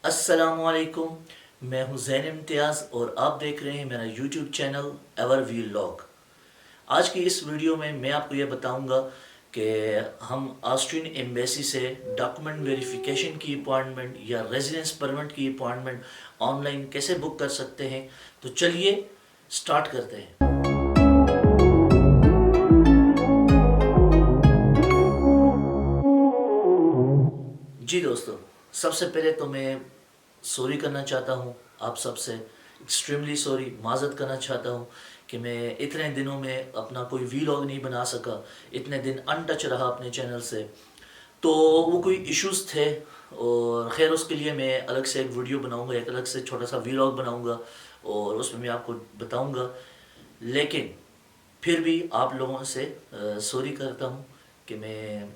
अस्सलाम वालेकुम। मैं हूं ज़ैन इम्तियाज़ और आप देख रहे हैं मेरा यूट्यूब चैनल एवर व्लॉग। आज की इस वीडियो में मैं आपको ये बताऊंगा कि हम ऑस्ट्रियन एम्बेसी से डॉक्यूमेंट वेरिफिकेशन की अपॉइंटमेंट या रेजिडेंस परमिट की अपॉइंटमेंट ऑनलाइन कैसे बुक कर सकते हैं। तो चलिए स्टार्ट करते हैं। जी दोस्तों, सबसे पहले तो मैं सॉरी करना चाहता हूँ आप सबसे, एक्सट्रीमली सॉरी, माज़रत करना चाहता हूँ कि मैं इतने दिनों में अपना कोई वीलॉग नहीं बना सका, इतने दिन अनटच रहा अपने चैनल से। तो वो कोई इश्यूज़ थे और ख़ैर उसके लिए मैं अलग से एक वीडियो बनाऊँगा, एक अलग से छोटा सा वीलॉग बनाऊँगा और उसमें मैं आपको बताऊँगा। लेकिन फिर भी आप लोगों से सॉरी करता हूँ कि मैं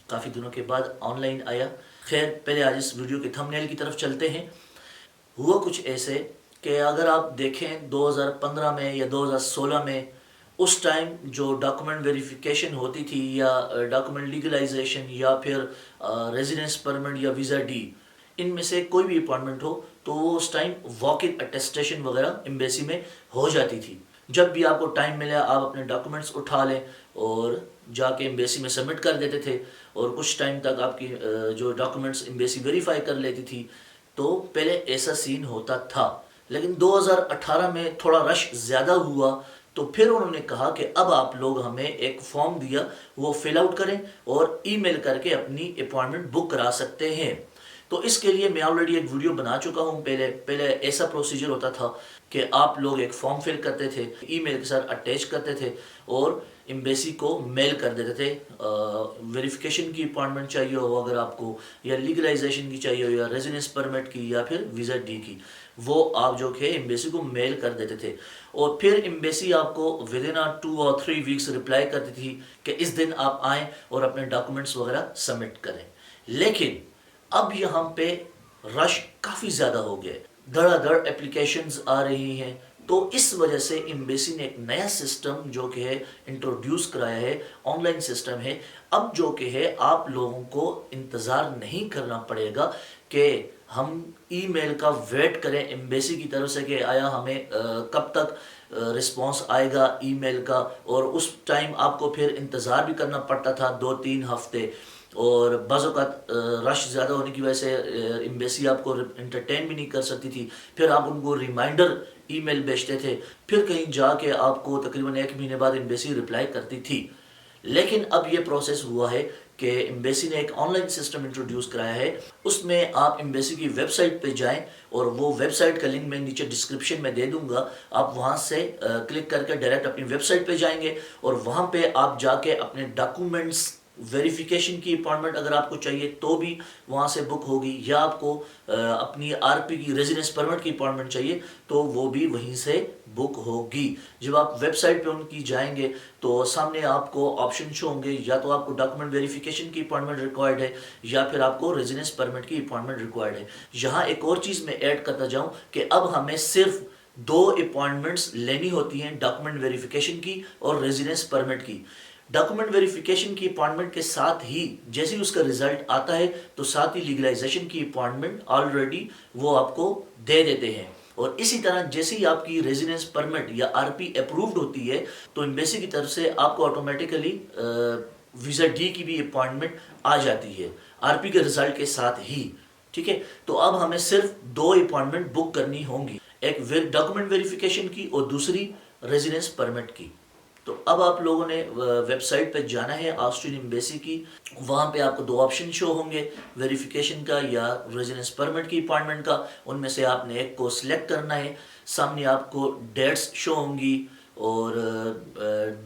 काफ़ी दिनों के बाद ऑनलाइन आया। खैर पहले आज इस वीडियो के थंबनेल की तरफ चलते हैं। हुआ कुछ ऐसे कि अगर आप देखें 2015 में या 2016 में, उस टाइम जो डॉक्यूमेंट वेरिफिकेशन होती थी या डॉक्यूमेंट लीगलाइजेशन या फिर रेजिडेंस परमिट या वीज़ा डी, इनमें से कोई भी अपॉइंटमेंट हो तो वो उस टाइम वॉक इन अटेस्टेशन वगैरह एम्बेसी में हो जाती थी। जब भी आपको टाइम मिले आप अपने डॉक्यूमेंट्स उठा लें और जाके एम्बेसी में सबमिट कर देते थे और कुछ टाइम तक आपकी जो डॉक्यूमेंट्स एम्बेसी वेरीफाई कर लेती थी। तो पहले ऐसा सीन होता था, लेकिन 2018 में थोड़ा रश ज़्यादा हुआ तो फिर उन्होंने कहा कि अब आप लोग हमें एक फॉर्म दिया, वो फिल आउट करें और ईमेल करके अपनी अपॉइंटमेंट बुक करा सकते हैं। तो इसके लिए मैं ऑलरेडी एक वीडियो बना चुका हूँ। पहले पहले ऐसा प्रोसीजर होता था कि आप लोग एक फॉर्म फिल करते थे, ईमेल के साथ अटैच करते थे और एम्बेसी को मेल कर देते थे। वेरिफिकेशन की अपॉइंटमेंट चाहिए हो अगर आपको, या लीगलाइजेशन की चाहिए हो, या रेजिडेंस परमिट की, या फिर वीज़ा डी की, वो आप जो है एम्बेसी को मेल कर देते थे और फिर एम्बेसी आपको विद इन 2 और 3 वीक्स रिप्लाई करती थी कि इस दिन आप आएँ और अपने डॉक्यूमेंट्स वगैरह सबमिट करें। लेकिन अब यहाँ पे रश काफ़ी ज़्यादा हो गया है, धड़ाधड़ एप्लीकेशंस आ रही हैं। तो इस वजह से एम्बेसी ने एक नया सिस्टम जो कि है इंट्रोड्यूस कराया है, ऑनलाइन सिस्टम है। अब जो कि है आप लोगों को इंतज़ार नहीं करना पड़ेगा कि हम ईमेल का वेट करें एम्बेसी की तरफ से कि आया हमें कब तक रिस्पांस आएगा ईमेल का, और उस टाइम आपको फिर इंतज़ार भी करना पड़ता था 2-3 हफ्ते। और बाज़ औक़ात रश ज़्यादा होने की वजह से एम्बेसी आपको इंटरटेन भी नहीं कर सकती थी। फिर आप उनको रिमाइंडर ईमेल भेजते थे, फिर कहीं जाके आपको तकरीबन 1 महीने बाद एम्बेसी रिप्लाई करती थी। लेकिन अब ये प्रोसेस हुआ है कि एम्बेसी ने एक ऑनलाइन सिस्टम इंट्रोड्यूस कराया है। उसमें आप एम्बेसी की वेबसाइट पे जाएं और वो वेबसाइट का लिंक मैं नीचे डिस्क्रिप्शन में दे दूंगा। आप वहां से क्लिक करके डायरेक्ट अपनी वेबसाइट पे जाएंगे और वहां पे आप जाके अपने डॉक्यूमेंट्स वेरिफिकेशन की अपॉइंटमेंट अगर आपको चाहिए तो भी वहाँ से बुक होगी, या आपको अपनी आरपी की रेजिडेंस परमिट की अपॉइंटमेंट चाहिए तो वो भी वहीं से बुक होगी। जब आप वेबसाइट पे उनकी जाएंगे तो सामने आपको ऑप्शन शो होंगे, या तो आपको डॉक्यूमेंट वेरिफिकेशन की अपॉइंटमेंट रिक्वायर्ड है या फिर आपको रेजिडेंस परमिट की अपॉइंटमेंट रिक्वायर्ड है। यहाँ एक और चीज़ मैं ऐड करता जाऊँ कि अब हमें सिर्फ 2 अपॉइंटमेंट्स लेनी होती हैं, डॉक्यूमेंट वेरिफिकेशन की और रेजिडेंस परमिट की। डॉक्यूमेंट वेरिफिकेशन की अपॉइंटमेंट के साथ ही जैसे ही उसका रिजल्ट आता है तो साथ ही लीगलाइजेशन की अपॉइंटमेंट ऑलरेडी वो आपको दे देते हैं। और इसी तरह जैसे ही आपकी रेजिडेंस परमिट या आरपी अप्रूव्ड होती है तो एम्बेसी की तरफ से आपको ऑटोमेटिकली वीज़ा डी की भी अपॉइंटमेंट आ जाती है आरपी के रिजल्ट के साथ ही। ठीक है, तो अब हमें सिर्फ 2 अपॉइंटमेंट बुक करनी होंगी, एक डॉक्यूमेंट वेरिफिकेशन की और दूसरी रेजिडेंस परमिट की। तो अब आप लोगों ने वेबसाइट पर जाना है ऑस्ट्रियन एम्बेसी की। वहाँ पे आपको 2 ऑप्शन शो होंगे, वेरिफिकेशन का या रेजिडेंस परमिट की अपॉइंटमेंट का। उनमें से आपने एक को सिलेक्ट करना है। सामने आपको डेट्स शो होंगी और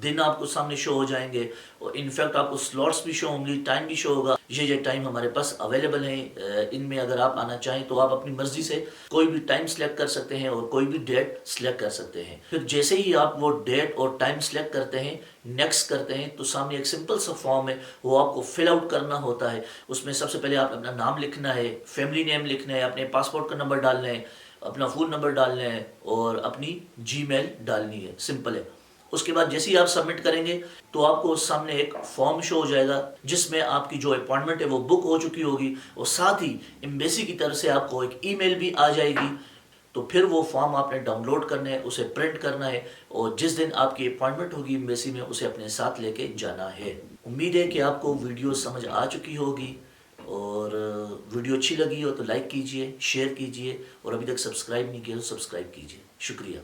दिन आपको सामने शो हो जाएंगे, और इनफैक्ट आपको स्लॉट्स भी शो होंगी, टाइम भी शो होगा। ये टाइम हमारे पास अवेलेबल हैं। इनमें अगर आप आना चाहें तो आप अपनी मर्जी से कोई भी टाइम सेलेक्ट कर सकते हैं और कोई भी डेट सेलेक्ट कर सकते हैं। फिर जैसे ही आप वो डेट और टाइम सेलेक्ट करते हैं, नेक्स्ट करते हैं, तो सामने एक सिंपल सा फॉर्म है, वो आपको फिल आउट करना होता है। उसमें सबसे पहले आप अपना नाम लिखना है, फैमिली नेम लिखना है, अपने पासपोर्ट का नंबर डालना है, अपना फ़ोन नंबर डालना है और अपनी जीमेल डालनी है। सिंपल है। اس کے بعد جیسے ہی آپ سبمٹ کریں گے تو آپ کو سامنے ایک فارم شو ہو جائے گا جس میں آپ کی جو اپائنٹمنٹ ہے وہ بک ہو چکی ہوگی، اور ساتھ ہی ایمبیسی کی طرف سے آپ کو ایک ای میل بھی آ جائے گی۔ تو پھر وہ فارم آپ نے ڈاؤن لوڈ کرنا ہے، اسے پرنٹ کرنا ہے، اور جس دن آپ کی اپائنٹمنٹ ہوگی ایمبیسی میں اسے اپنے ساتھ لے کے جانا ہے۔ امید ہے کہ آپ کو ویڈیو سمجھ آ چکی ہوگی، اور ویڈیو اچھی لگی ہو تو لائک کیجئے، شیئر کیجئے، اور ابھی تک سبسکرائب نہیں کیا تو سبسکرائب کیجئے۔ شکریہ۔